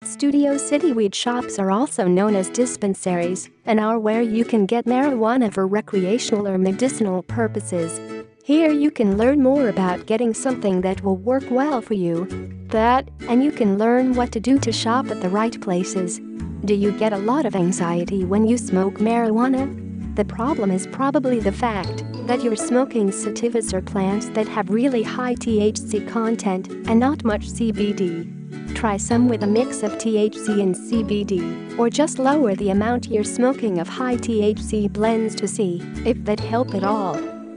Studio City weed shops are also known as dispensaries and are where you can get marijuana for recreational or medicinal purposes. Here you can learn more about getting something that will work well for you. And you can learn what to do to shop at the right places. Do you get a lot of anxiety when you smoke marijuana? The problem is probably the fact that you're smoking sativas or plants that have really high THC content and not much CBD. Try some with a mix of THC and CBD, or just lower the amount you're smoking of high THC blends to see if that help at all.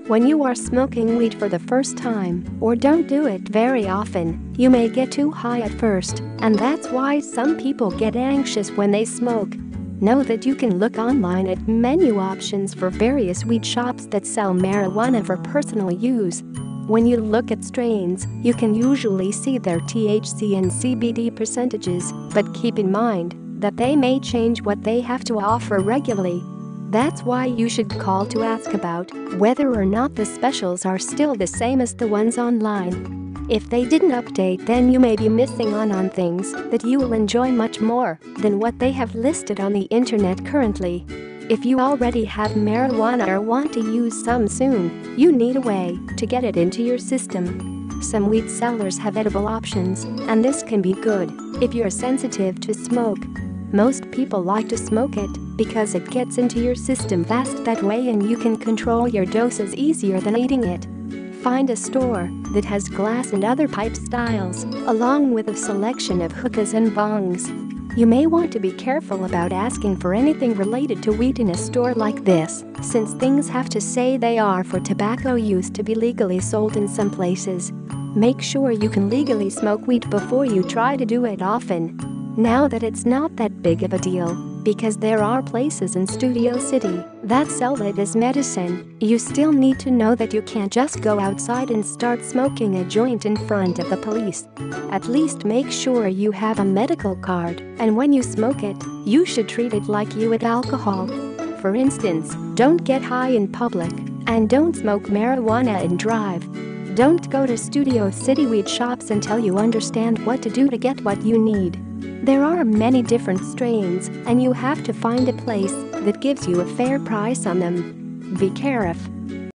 When you are smoking weed for the first time, or don't do it very often, you may get too high at first, and that's why some people get anxious when they smoke. Know that you can look online at menu options for various weed shops that sell marijuana for personal use. When you look at strains, you can usually see their THC and CBD percentages, but keep in mind that they may change what they have to offer regularly. That's why you should call to ask about whether or not the specials are still the same as the ones online. If they didn't update, then you may be missing on things that you will enjoy much more than what they have listed on the internet currently. If you already have marijuana or want to use some soon, you need a way to get it into your system. Some weed sellers have edible options, and this can be good if you're sensitive to smoke. Most people like to smoke it because it gets into your system fast that way, and you can control your doses easier than eating it. Find a store that has glass and other pipe styles, along with a selection of hookahs and bongs. You may want to be careful about asking for anything related to weed in a store like this, since things have to say they are for tobacco use to be legally sold in some places. Make sure you can legally smoke weed before you try to do it often. Now that it's not that big of a deal, because there are places in Studio City that sell it as medicine, you still need to know that you can't just go outside and start smoking a joint in front of the police. At least make sure you have a medical card, and when you smoke it, you should treat it like you would alcohol. For instance, don't get high in public, and don't smoke marijuana and drive. Don't go to Studio City weed shops until you understand what to do to get what you need. There are many different strains, and you have to find a place that gives you a fair price on them. Be careful.